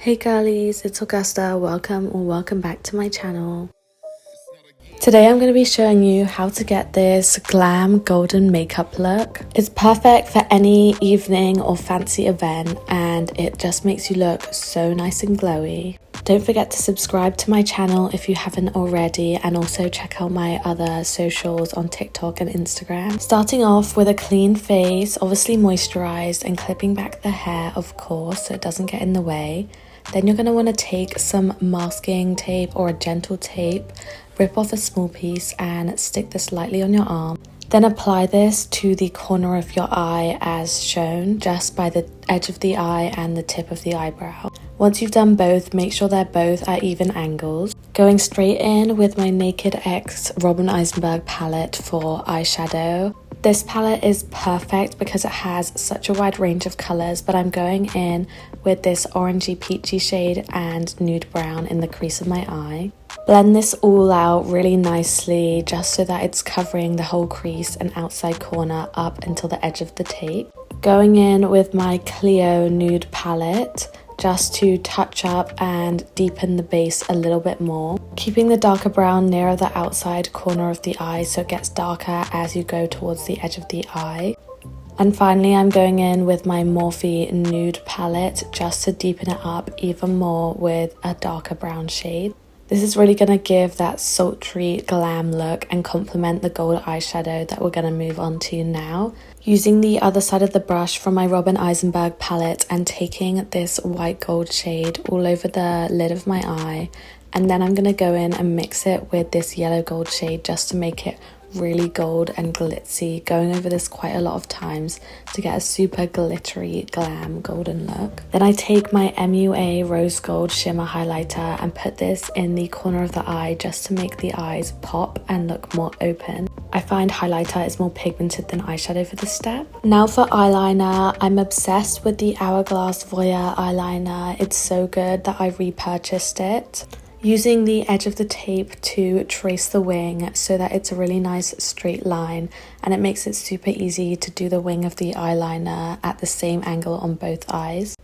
Hey girlies, it's Augusta. Welcome back to my channel. Today I'm going to be showing you how to get this glam golden makeup look. It's perfect for any evening or fancy event and it just makes you look so nice and glowy. Don't forget to subscribe to my channel if you haven't already, and also check out my other socials on TikTok and Instagram. Starting off with a clean face, obviously moisturized, and clipping back the hair, of course, so it doesn't get in the way. Then you're going to want to take some masking tape or a gentle tape, rip off a small piece and stick this lightly on your arm. Then apply this to the corner of your eye as shown, just by the edge of the eye and the tip of the eyebrow. Once you've done both, make sure they're both at even angles. Going straight in with my Naked X Robin Eisenberg palette for eyeshadow. This palette is perfect because it has such a wide range of colours, but I'm going in with this orangey peachy shade and nude brown in the crease of my eye. Blend this all out really nicely just so that it's covering the whole crease and outside corner up until the edge of the tape. Going in with my Clio nude palette just to touch up and deepen the base a little bit more. Keeping the darker brown nearer the outside corner of the eye so it gets darker as you go towards the edge of the eye. And finally I'm going in with my Morphe nude palette just to deepen it up even more with a darker brown shade. This is really going to give that sultry glam look and complement the gold eyeshadow that we're going to move on to now. Using the other side of the brush from my Robin Eisenberg palette and taking this white gold shade all over the lid of my eye. And then I'm going to go in and mix it with this yellow gold shade just to make it really gold and glitzy, going over this quite a lot of times to get a super glittery glam golden look. Then I take my MUA rose gold shimmer highlighter and put this in the corner of the eye just to make the eyes pop and look more open. I find highlighter is more pigmented than eyeshadow for this step. Now for eyeliner, I'm obsessed with the Hourglass Voyeur eyeliner. It's so good that I repurchased it. Using the edge of the tape to trace the wing so that it's a really nice straight line, and it makes it super easy to do the wing of the eyeliner at the same angle on both eyes.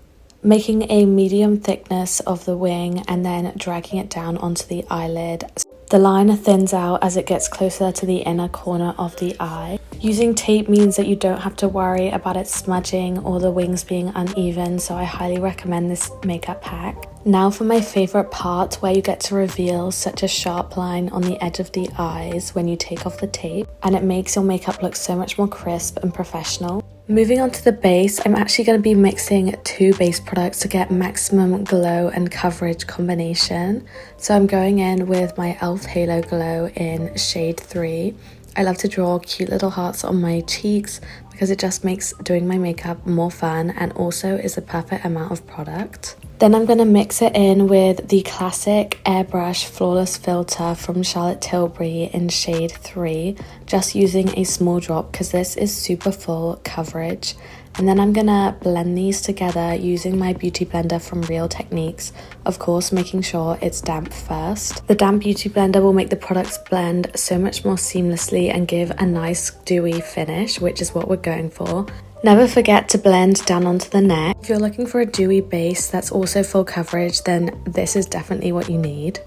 Making a medium thickness of the wing and then dragging it down onto the eyelid. The line thins out as it gets closer to the inner corner of the eye. Using tape means that you don't have to worry about it smudging or the wings being uneven, so I highly recommend this makeup pack. Now for my favourite part, where you get to reveal such a sharp line on the edge of the eyes when you take off the tape, and it makes your makeup look so much more crisp and professional. Moving on to the base, I'm actually going to be mixing two base products to get maximum glow and coverage combination. So I'm going in with my e.l.f. Halo Glow in shade 3. I love to draw cute little hearts on my cheeks because it just makes doing my makeup more fun and also is the perfect amount of product. Then I'm going to mix it in with the classic Airbrush Flawless Filter from Charlotte Tilbury in shade 3, just using a small drop because this is super full coverage. And then I'm going to blend these together using my beauty blender from Real Techniques, of course making sure it's damp first. The damp beauty blender will make the products blend so much more seamlessly and give a nice dewy finish, which is what we're going for. Never forget to blend down onto the neck. If you're looking for a dewy base that's also full coverage, then this is definitely what you need.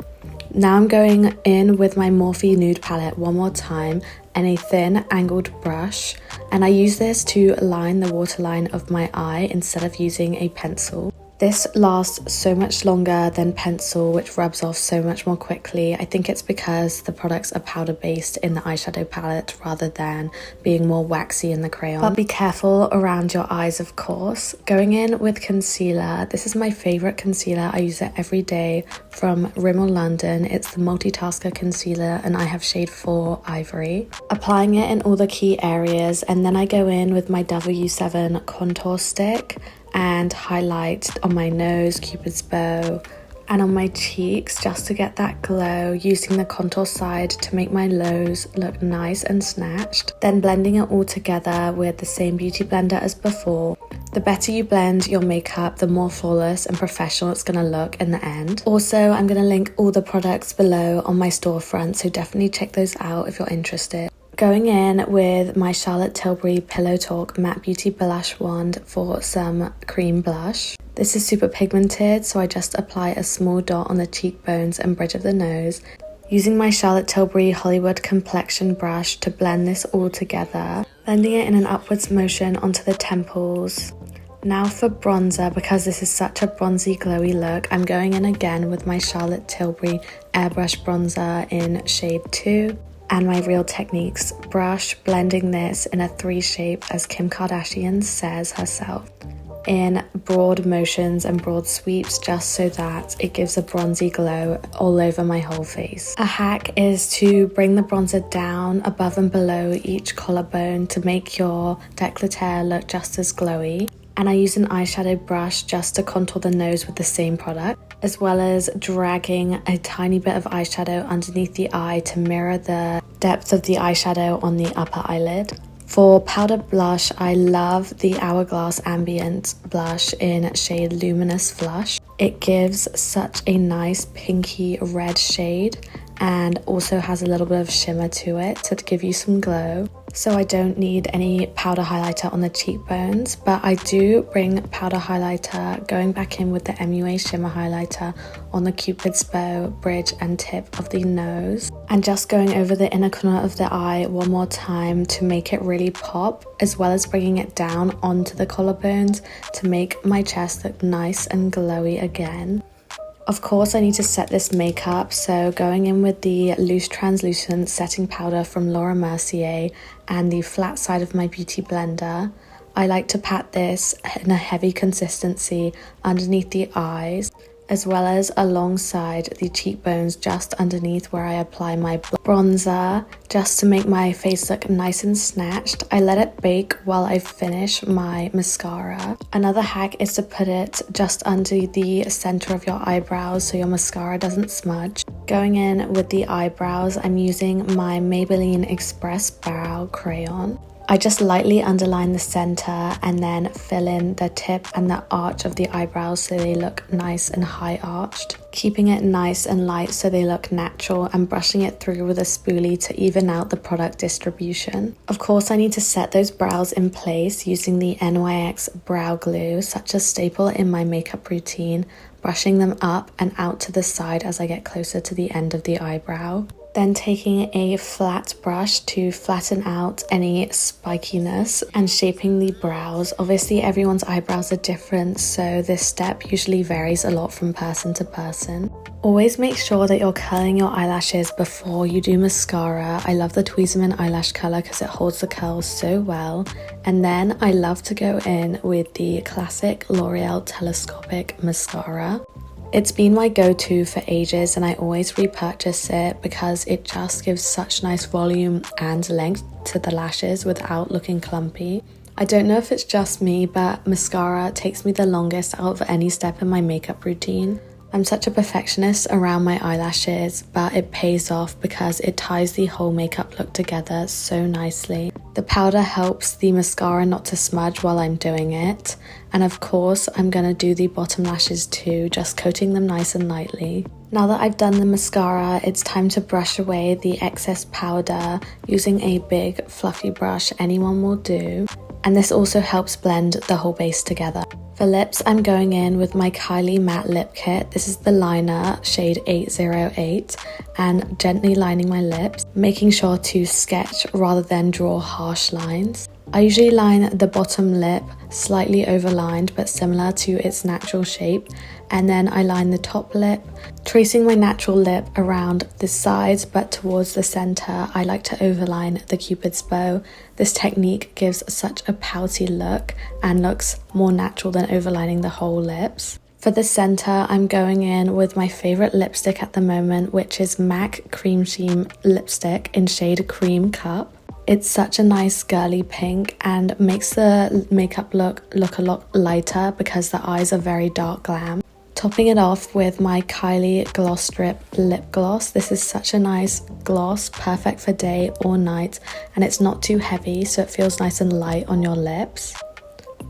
Now I'm going in with my Morphe Nude palette one more time and a thin angled brush, and I use this to line the waterline of my eye instead of using a pencil. This lasts so much longer than pencil, which rubs off so much more quickly. I think it's because the products are powder based in the eyeshadow palette rather than being more waxy in the crayon. But be careful around your eyes, of course. Going in with concealer. This is my favourite concealer. I use it every day from Rimmel London. It's the Multitasker Concealer and I have shade 4 Ivory. Applying it in all the key areas, and then I go in with my W7 contour stick and highlight on my nose, Cupid's bow, and on my cheeks just to get that glow, using the contour side to make my lows look nice and snatched. Then blending it all together with the same beauty blender as before. The better you blend your makeup, the more flawless and professional it's going to look in the end. Also, I'm going to link all the products below on my storefront, so definitely check those out if you're interested. Going in with my Charlotte Tilbury Pillow Talk Matte Beauty Blush Wand for some cream blush. This is super pigmented, so I just apply a small dot on the cheekbones and bridge of the nose, using my Charlotte Tilbury Hollywood complexion brush to blend this all together, blending it in an upwards motion onto the temples. Now for bronzer, because this is such a bronzy glowy look, I'm going in again with my Charlotte Tilbury Airbrush bronzer in shade 2. And my Real Techniques brush, blending this in a 3 shape as Kim Kardashian says herself, in broad motions and broad sweeps, just so that it gives a bronzy glow all over my whole face. A hack is to bring the bronzer down above and below each collarbone to make your décolleté look just as glowy. And I use an eyeshadow brush just to contour the nose with the same product, as well as dragging a tiny bit of eyeshadow underneath the eye to mirror the depth of the eyeshadow on the upper eyelid. For powder blush, I love the Hourglass Ambient blush in shade Luminous Flush. It gives such a nice pinky red shade and also has a little bit of shimmer to it to give you some glow. So I don't need any powder highlighter on the cheekbones, but I do bring powder highlighter going back in with the MUA shimmer highlighter on the Cupid's bow, bridge and tip of the nose, and just going over the inner corner of the eye one more time to make it really pop, as well as bringing it down onto the collarbones to make my chest look nice and glowy again. Of course, I need to set this makeup, so going in with the loose translucent setting powder from Laura Mercier and the flat side of my beauty blender, I like to pat this in a heavy consistency underneath the eyes, as well as alongside the cheekbones just underneath where I apply my bronzer, just to make my face look nice and snatched. I let it bake while I finish my mascara. Another hack is to put it just under the center of your eyebrows so your mascara doesn't smudge. Going in with the eyebrows, I'm using my Maybelline Express Brow Crayon. I just lightly underline the center and then fill in the tip and the arch of the eyebrows so they look nice and high arched, keeping it nice and light so they look natural, and brushing it through with a spoolie to even out the product distribution. Of course, I need to set those brows in place using the NYX brow glue, such a staple in my makeup routine, brushing them up and out to the side as I get closer to the end of the eyebrow. Then taking a flat brush to flatten out any spikiness and shaping the brows. Obviously everyone's eyebrows are different, so this step usually varies a lot from person to person. Always make sure that you're curling your eyelashes before you do mascara. I love the Tweezerman eyelash curler because it holds the curls so well. And then I love to go in with the classic L'Oreal Telescopic Mascara. It's been my go-to for ages and I always repurchase it because it just gives such nice volume and length to the lashes without looking clumpy. I don't know if it's just me, but mascara takes me the longest out of any step in my makeup routine. I'm such a perfectionist around my eyelashes, but it pays off because it ties the whole makeup look together so nicely. The powder helps the mascara not to smudge while I'm doing it. And of course, I'm gonna do the bottom lashes too, just coating them nice and lightly. Now that I've done the mascara, it's time to brush away the excess powder using a big fluffy brush anyone will do. And this also helps blend the whole base together. For lips, I'm going in with my Kylie Matte Lip Kit. This is the liner, shade 808, and gently lining my lips, making sure to sketch rather than draw harsh lines. I usually line the bottom lip slightly overlined but similar to its natural shape, and then I line the top lip, tracing my natural lip around the sides but towards the center. I like to overline the Cupid's bow. This technique gives such a pouty look and looks more natural than overlining the whole lips. For the center, I'm going in with my favorite lipstick at the moment, which is MAC Cream Sheen lipstick in shade Cream Cup. It's such a nice girly pink and makes the makeup look a lot lighter because the eyes are very dark glam. Topping it off with my Kylie Gloss Strip lip gloss. This is such a nice gloss, perfect for day or night, and it's not too heavy, so it feels nice and light on your lips.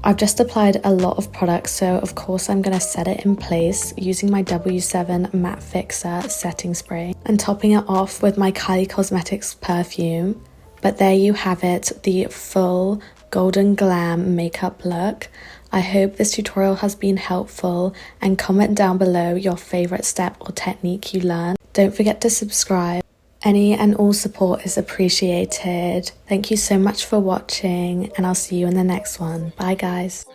I've just applied a lot of product, so of course I'm going to set it in place using my W7 Matte Fixer setting spray and topping it off with my Kylie Cosmetics perfume. But there you have it, the full golden glam makeup look. I hope this tutorial has been helpful, and comment down below your favorite step or technique you learned. Don't forget to subscribe. Any and all support is appreciated. Thank you so much for watching, and I'll see you in the next one. Bye guys.